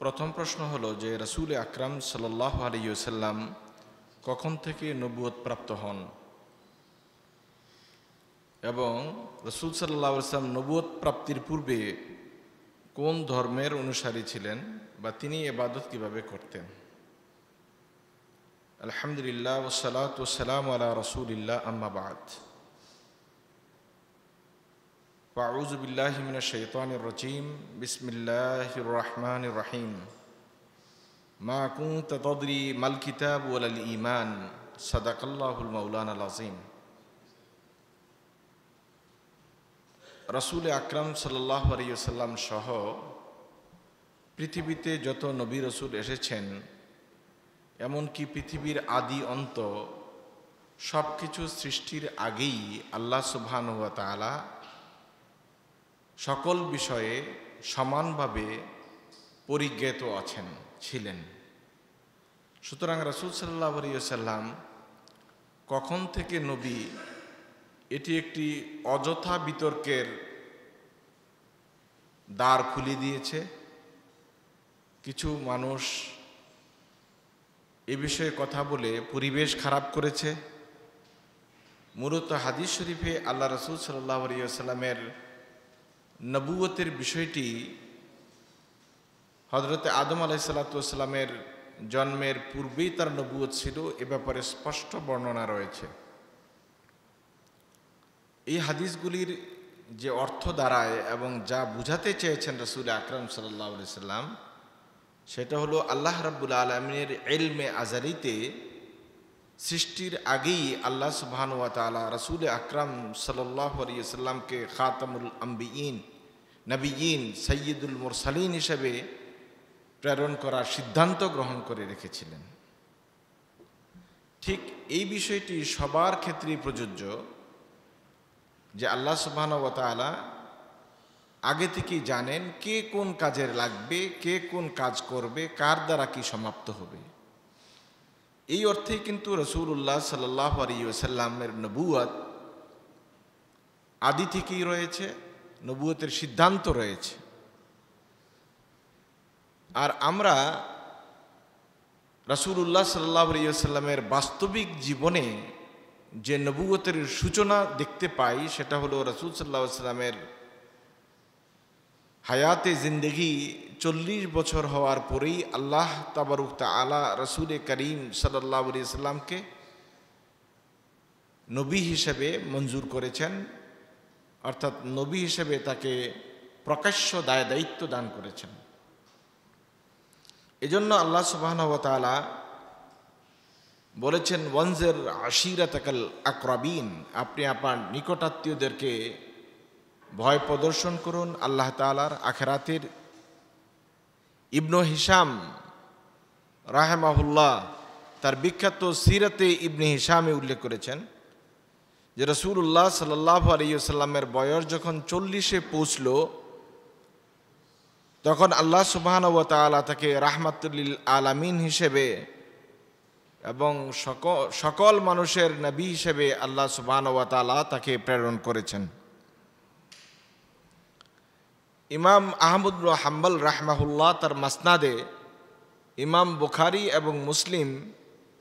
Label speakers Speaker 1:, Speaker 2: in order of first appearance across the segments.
Speaker 1: প্রথম প্রশ্ন হলো যে রাসূল আকরাম সাল্লাল্লাহু আলাইহি ওয়াসাল্লাম কখন থেকে নবুয়ত প্রাপ্ত হন এবং রাসূল সাল্লাল্লাহু আলাইহি ওয়াসাল্লাম নবুয়ত প্রাপ্তির পূর্বে কোন ধর্মের অনুসারী ছিলেন বা তিনি ইবাদত কিভাবে করতেন। আলহামদুলিল্লাহ ওয়াসসালাতু ওয়াসসালামু আলা রাসূলিল্লাহ আম্মা বা'দ। আউযু বিল্লাহি মিনাশ শাইতানির রাজীম। বিসমিল্লাহির রহমানির রহিম। মা কুনতা তাদরি মাল কিতাব ওয়ালাল ঈমান। সাদাকাল্লাহুল মাওলানাল আযীম। রাসূল আকরাম সাল্লাল্লাহু আলাইহি ওয়াসাল্লাম সহ পৃথিবীতে যত নবী রাসূল এসেছেন, এমনকি পৃথিবীর আদি অন্ত সব কিছু সৃষ্টির আগেই আল্লাহ সুবহানাহু ওয়া তাআলা সকল বিষয়ে সমানভাবে পরিজ্ঞাত ছিলেন। সুতরাং রাসূল সাল্লাল্লাহু আলাইহি ওয়াসাল্লাম কখন থেকে নবী, এটি একটি অযথা বিতর্কের দ্বার খুলে দিয়েছে। কিছু মানুষ এ বিষয়ে কথা বলে পরিবেশ খারাপ করেছে। মূলত হাদিস শরীফে আল্লাহ রাসূল সাল্লাল্লাহু আলাইহি ওয়াসাল্লামের নবুয়তের বিষয়টি হযরত আদম আলাইহিসসালাতু ওয়াসসালামের জন্মের পূর্বেই তার নবুয়ত ছিল, এ ব্যাপারে স্পষ্ট বর্ণনা রয়েছে। এই হাদিসগুলির যে অর্থ দাঁড়ায় এবং যা বুঝাতে চেয়েছেন রাসূল আকরাম সাল্লাল্লাহু আলাইহি ওয়াসাল্লাম, সেটা হলো আল্লাহ রাব্বুল আলামিনের ইলমে আযালিতে সৃষ্টির আগেই আল্লাহ সুবহানাহু ওয়া তাআলা রাসূল আকরাম সাল্লাল্লাহু আলাইহি ওয়াসাল্লামকে খাতামুল আম্বিয়িন, নবিয়িন, সাইয়্যিদুল মুরসালিন হিসেবে প্রেরণ করার সিদ্ধান্ত গ্রহণ করে রেখেছিলেন। ঠিক এই বিষয়টি সবার ক্ষেত্রেই প্রযোজ্য যে আল্লাহ সুবহানাহু ওয়া তাআলা আগে থেকেই জানেন কে কোন কাজের লাগবে, কে কোন কাজ করবে, কার দ্বারা কি সমাপ্ত হবে। এই অর্থেই কিন্তু রাসূলুল্লাহ সাল্লাল্লাহু আলাইহি ওয়াসাল্লামের নবুয়ত আদি থেকেই রয়েছে, নবুয়তের সিদ্ধান্ত রয়েছে। আর আমরা রাসূলুল্লাহ সাল্লাল্লাহু আলাইহি ওয়াসাল্লামের বাস্তবিক জীবনে যে নবুয়তের সূচনা দেখতে পাই, সেটা হলো রাসূল সাল্লাল্লাহু আলাইহি ওয়াসাল্লামের হায়াতে জিন্দেগি 40 বছর হওয়ার পরেই আল্লাহ তাবারক তাআলা রাসূল করিম সাল্লাল্লাহু আলাইহি ওয়াসাল্লামকে নবী হিসেবে মঞ্জুর করেছেন, অর্থাৎ নবী হিসেবে তাকে প্রকাশ্য দায়িত্ব দান করেছেন। এজন্য আল্লাহ সুবহানাহু ওয়া তাআলা বলেছেন, ওয়ানজির আশিরাতাকাল আকরাবিন, আপনি আপনার নিকটাত্মীয়দেরকে ভয় প্রদর্শন করুন আল্লাহ তাআলার আখিরাতের। ইবনে হিশাম রাহিমাহুল্লাহ তার বিখ্যাত সিরাতে ইবনে হিশামে উল্লেখ করেছেন যে রাসূলুল্লাহ সাল্লাল্লাহু আলাইহি ওয়াসাল্লামের বয়স যখন 40-এ পৌঁছল, তখন আল্লাহ সুবহানাহু ওয়া তাআলা তাকে রাহমাতুল লিল আলামিন হিসেবে এবং সকল মানুষের নবী হিসেবে আল্লাহ সুবহানাহু ওয়া তাআলা তাকে প্রেরণ করেছেন। ইমাম আহমদ ইবনে হাম্বল রাহমাহুল্লাহ তার মাসনাদে, ইমাম বুখারী এবং মুসলিম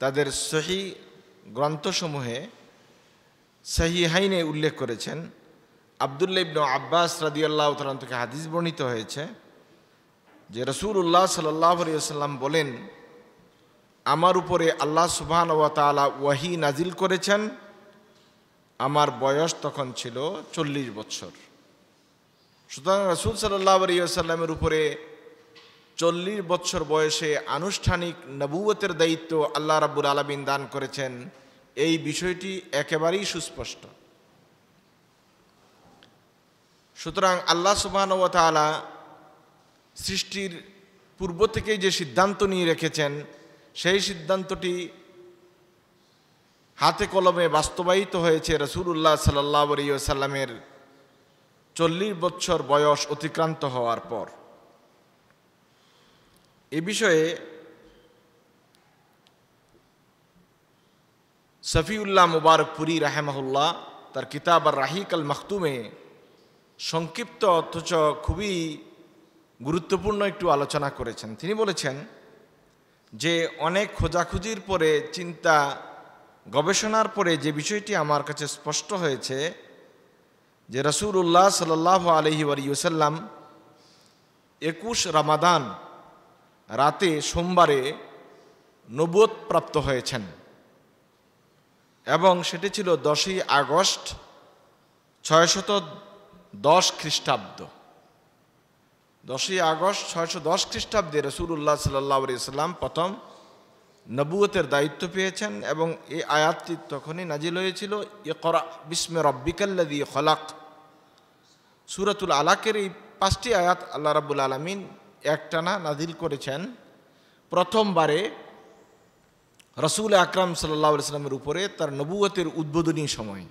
Speaker 1: তাদের সহিহ গ্রন্থসমূহে সহিহাইনে উল্লেখ করেছেন, আব্দুল্লাহ ইবনে আব্বাস রাদিয়াল্লাহু তাআলা থেকে হাদিস বর্ণিত হয়েছে যে রাসূলুল্লাহ সাল্লাল্লাহু আলাইহি ওয়াসাল্লাম বলেন, আমার উপরে আল্লাহ সুবহানাহু ওয়া তাআলা ওয়াহি নাজিল করেছেন, আমার বয়স তখন ছিল 40 বছর। সুতরাং রাসূল সাল্লাল্লাহু আলাইহি ওয়াসাল্লামের উপরে 40 বছর বয়সে আনুষ্ঠানিক নবুয়তের দায়িত্ব আল্লাহ রাব্বুল আলামিন দান করেছেন, এই বিষয়টি একেবারেই সুস্পষ্ট। সুতরাং আল্লাহ সুবহানাহু ওয়া তাআলা সৃষ্টির পূর্ব থেকেই যে সিদ্ধান্ত নিয়ে রেখেছেন, সেই সিদ্ধান্তটি হাতে কলমে বাস্তবায়িত হয়েছে রাসূলুল্লাহ সাল্লাল্লাহু আলাইহি ওয়াসাল্লামের 40 বছর বয়স অতিক্রান্ত হওয়ার পর। এ বিষয়ে সফিউল্লাহ মুবারকপুরি রাহিমাহুল্লাহ তার কিতাব আর রাহিক আল মাখতুমে সংক্ষিপ্ত অথচ খুবই গুরুত্বপূর্ণ একটু আলোচনা করেছেন। তিনি বলেছেন যে অনেক খোঁজাখুঁজির পরে, চিন্তা গবেষণার পরে যে বিষয়টি আমার কাছে স্পষ্ট হয়েছে যে রাসূলুল্লাহ সাল্লাল্লাহু আলাইহি ওয়াসাল্লাম 21 রমাদান রাতে সোমবারে নবুয়ত প্রাপ্ত হয়েছেন এবং সেটি ছিল 10ই আগস্ট 610 খ্রিস্টাব্দ। 10ই আগস্ট 610 খ্রিস্টাব্দে রাসূলুল্লাহ সাল্লাল্লাহু আলাইহি ওয়াসাল্লাম প্রথম নবুয়তের দায়িত্ব পেয়েছেন এবং এই আয়াতটি তখনই নাজিল হয়েছিল, ইকরা বিস্মি রাব্বিকাল্লাযী খলাক। সূরাতুল আলাকের এই 5টি আয়াত আল্লাহ রাব্বুল আলামিন একটানা নাজিল করেছেন প্রথমবারে রাসূল আকরাম সাল্লাল্লাহু আলাইহি ওয়াসাল্লামের উপরে তার নবুয়তের উদ্বোধনী সময়,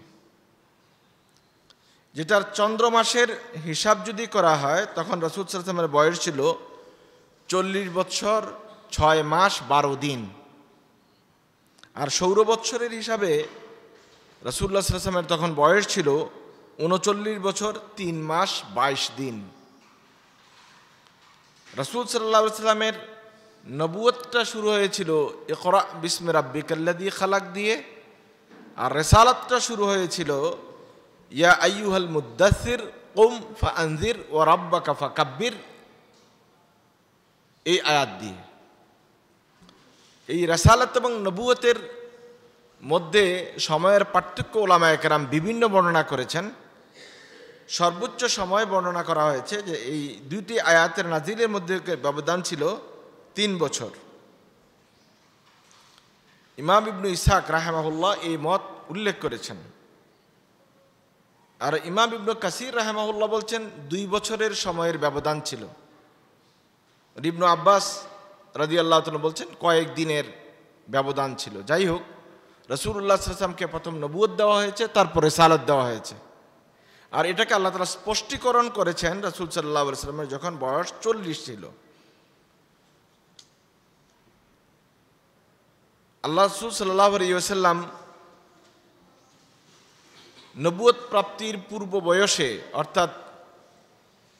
Speaker 1: যেটার চন্দ্র মাসের হিসাব যদি করা হয় তখন রাসূল সাল্লাল্লাহু আলাইহি ওয়াসাল্লামের বয়স ছিল 40 বছর 6 মাস 12 দিন। আর সৌর বৎসরের হিসাবে রাসূলুল্লাহ সাল্লাল্লাহু আলাইহি ওয়াসাল্লামের তখন বয়স ছিল 39 বছর 3 মাস 22 দিন। রাসূল সাল্লাল্লাহু আলাইহি ওয়াসাল্লামের নবুয়তটা শুরু হয়েছিল ইকরা বিস্মি রাব্বিকাল্লাযী খালাক দিয়ে, আর রিসালাতটা শুরু হয়েছিল ইয়া আইয়ুহাল মুদ্দাসসির কুম ফাআনজির ওয়া রাব্বাকা ফাকাব্বির, এই আয়াত দিয়ে। এই রিসালাত এবং নবুয়তের মধ্যে সময়ের পার্থক্য উলামায়ে কেরাম বিভিন্ন বর্ণনা করেছেন। সর্বোচ্চ সময় বর্ণনা করা হয়েছে যে এই দুইটি আয়াতের নাজিলের মধ্যে ব্যবধান ছিল 3 বছর। ইমাম ইবনু ইসহাক রাহিমাহুল্লাহ এই মত উল্লেখ করেছেন, আর ইমাম ইবনু কাসির রাহিমাহুল্লাহ বলছেন 2 বছরের সময়ের ব্যবধান ছিল। ইবনু আব্বাস রাদিয়াল্লাহু তাআলা বলছেন কয়েক দিনের ব্যবধান ছিল। যাই হোক, রাসূলুল্লাহ সাল্লাল্লাহু আলাইহি ওয়াসাল্লামকে প্রথম নবুয়ত দেওয়া হয়েছে, তারপরে রিসালাত দেওয়া হয়েছে। আর এটাকে আল্লাহ তাআলা স্পষ্টীকরণ করেছেন রাসূল সাল্লাল্লাহু আলাইহি ওয়াসাল্লামের যখন বয়স 40 ছিল। আল্লাহ রাসূল সাল্লাল্লাহু আলাইহি ওয়াসাল্লাম নবুয়ত প্রাপ্তির পূর্ব বয়সে, অর্থাৎ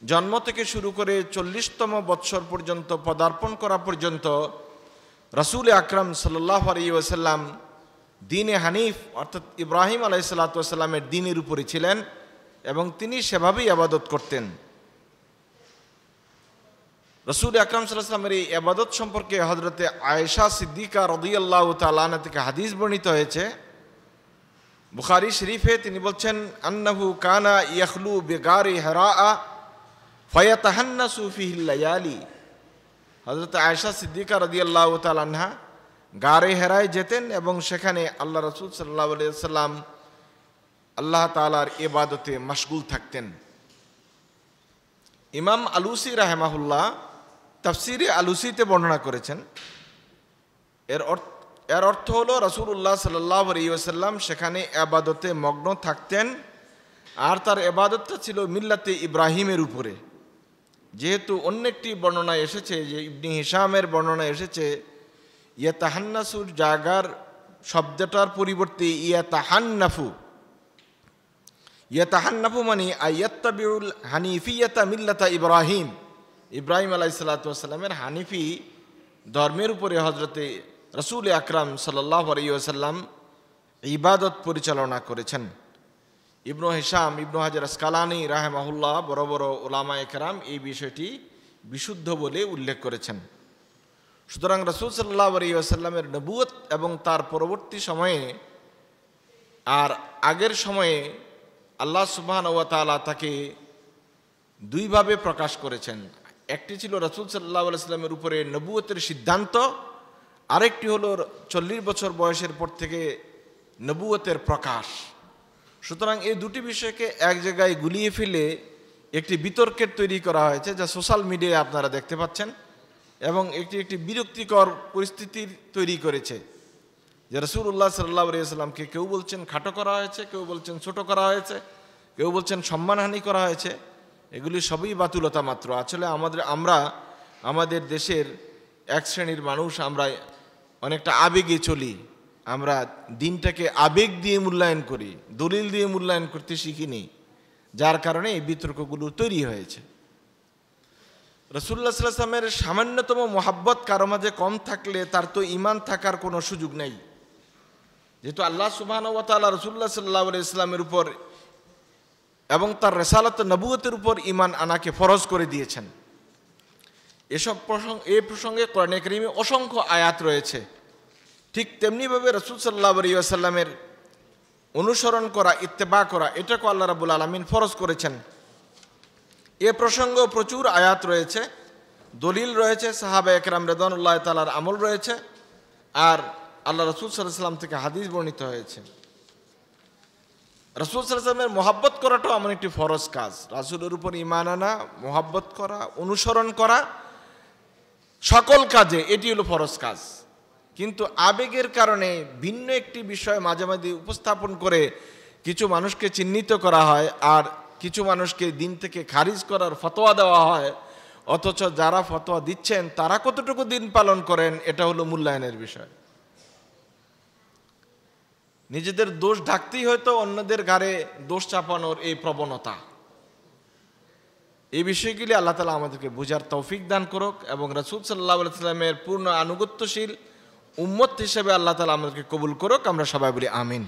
Speaker 1: জন্ম থেকে শুরু করে 40তম বৎসর পর্যন্ত পদার্পণ করা পর্যন্ত রাসূল আকরাম সাল্লাল্লাহু আলাইহি ওয়াসাল্লাম দ্বীনে হানিফ অর্থাৎ ইব্রাহিম আলাইহিস সালাতু ওয়াসাল্লামের দ্বীনের উপরে ছিলেন এবং তিনি সেভাবেই ইবাদত করতেন। রাসূল আকরাম সাল্লাল্লাহু আলাইহি ওয়াসাল্লামের এই ইবাদত সম্পর্কে হযরতে আয়েশা সিদ্দিকা রাদিয়াল্লাহু তাআলা আনহা থেকে হাদিস বর্ণিত হয়েছে বুখারী শরীফে। তিনি বলছেন, আন্নাহু কানা ইয়াখলু বিগারি হিরা ফায়াতাহান্নাসু ফিহিল লায়ালি। হযরত আয়েশা সিদ্দিকা রাদিয়াল্লাহু তাআলা আনহা গারে হেরায় যেতেন এবং সেখানে আল্লাহ রাসূল সাল্লাল্লাহু আলাইহি ওয়াসাল্লাম আল্লাহ তাআলার ইবাদতে মশগুল থাকতেন। ইমাম আলুসি রাহিমাহুল্লাহ তাফসিরে আলুসিতে বর্ণনা করেছেন, এর অর্থ হলো রাসূলুল্লাহ সাল্লাল্লাহু আলাইহি ওয়াসাল্লাম সেখানে ইবাদতে মগ্ন থাকতেন, আর তার ইবাদতটা ছিল মিল্লাতে ইব্রাহিমের উপরে। যেহেতু অন্য একটি বর্ণনায় এসেছে, যে ইবনে হিশামের বর্ণনায় এসেছে ইয়াতাহান্নাসুর জায়গার শব্দটার পরিবর্তে ইয়াতাহান্নাফু। ইয়াতাহান্নাফু মানে আয়াত্তাবিউল হানিফিয়াতা মিল্লাতা ইব্রাহিম, ইব্রাহিম আলাইহিস সালাতু ওয়াসাল্লামের হানিফি ধর্মের উপরে হযরতে রাসূল আকরাম সাল্লাল্লাহু আলাইহি ওয়াসাল্লাম ইবাদত পরিচালনা করেছেন। ইবনু হিশাম, ইবনু হাজার আসকালানী রাহিমাহুল্লাহ বড় বড় উলামায়ে কেরাম এই বিষয়টি বিশুদ্ধ বলে উল্লেখ করেছেন। সুতরাং রাসূল সাল্লাল্লাহু আলাইহি ওয়াসাল্লামের নবুয়ত এবং তার পরবর্তী সময়ে আর আগের সময়ে আল্লাহ সুবহানাহু ওয়া তাআলা তাকে দুইভাবে প্রকাশ করেছেন। একটি ছিল রাসূল সাল্লাল্লাহু আলাইহি ওয়াসাল্লামের উপরে নবুয়তের সিদ্ধান্ত, আরেকটি হলো 40 বছর বয়সের পর থেকে নবুয়তের প্রকাশ। সুতরাং এই দুটি বিষয়কে এক জায়গায় গুলিয়ে ফেলে একটি বিতর্কের তৈরি করা হয়েছে, যা সোশ্যাল মিডিয়ায় আপনারা দেখতে পাচ্ছেন, এবং একটি বিরক্তিকর পরিস্থিতির তৈরি করেছে যে রাসূলুল্লাহ সাল্লাল্লাহু আলাইহি ওয়াসাল্লামকে কেউ বলছেন খাটো করা হয়েছে, কেউ বলছেন ছোট করা হয়েছে, কেউ বলছেন সম্মানহানি করা হয়েছে। এগুলি সবই বাতুলতা মাত্র। আসলে আমরা আমাদের দেশের এক শ্রেণীর মানুষ, আমরা অনেকটা আবেগে চলি। আমরা দিনটাকে আবেগ দিয়ে মূল্যায়ন করি, দলিল দিয়ে মূল্যায়ন করতে শিখিনি, যার কারণে এই বিতর্কগুলো তৈরি হয়েছে। রাসূলুল্লাহ সাল্লাল্লাহু আলাইহি ওয়াসাল্লামের সামান্যতম মহাব্বত কারো মাঝে কম থাকলে তার তো ঈমান থাকার কোনো সুযোগ নেই। যেহেতু আল্লাহ সুবহানাহু ওয়া তাআলা রাসূলুল্লাহ সাল্লাল্লাহু আলাইহি ওয়াসাল্লামের উপর এবং তার রিসালাত নবুয়তের উপর ঈমান আনাকে ফরজ করে দিয়েছেন। এই প্রসঙ্গে কোরআনে কারীমে অসংখ্য আয়াত রয়েছে। ঠিক তেমনিভাবে রাসূল সাল্লাল্লাহু আলাইহি ওয়াসাল্লামের অনুসরণ করা, ইত্তেবা করা, এটাকে আল্লাহ রাব্বুল আলামিন ফরজ করেছেন। এ প্রসঙ্গেও প্রচুর আয়াত রয়েছে, দলিল রয়েছে, সাহাবায়ে কেরাম রিদওয়ানুল্লাহি তাআলার আমল রয়েছে, আর আল্লাহ রাসূল সাল্লাল্লাহু আলাইহি ওয়াসাল্লাম থেকে হাদিস বর্ণিত হয়েছে। রাসূল সাল্লাল্লাহু আলাইহি ওয়াসাল্লামের মহব্বত করাটাও এমন একটি ফরজ কাজ। রাসূলের উপর ঈমান আনা, মহব্বত করা, অনুসরণ করা, সকল কাজে এটি হলো ফরজ কাজ। কিন্তু আবেগের কারণে ভিন্ন একটি বিষয় মাঝে মাঝে উপস্থাপন করে কিছু মানুষকে চিহ্নিত করা হয়, আর কিছু মানুষকে দিন থেকে খারিজ করার ফতোয়া দেওয়া হয়। অথচ যারা ফতোয়া দিচ্ছেন তারা কতটুকু দিন পালন করেন এটা হলো মূল্যায়নের বিষয়। নিজেদের দোষ ঢাকতেই হয়তো অন্যদের ঘাড়ে দোষ চাপানোর এই প্রবণতা। এই বিষয়গুলি আল্লাহ তাআলা আমাদেরকে বুঝার তৌফিক দান করুক এবং রাসূল সাল্লাল্লাহু আলাইহি ওয়াসাল্লামের পূর্ণ আনুগত্যশীল উম্মত হিসেবে আল্লাহ তাআলা আমাদেরকে কবুল করুক। আমরা সবাই বলি আমিন।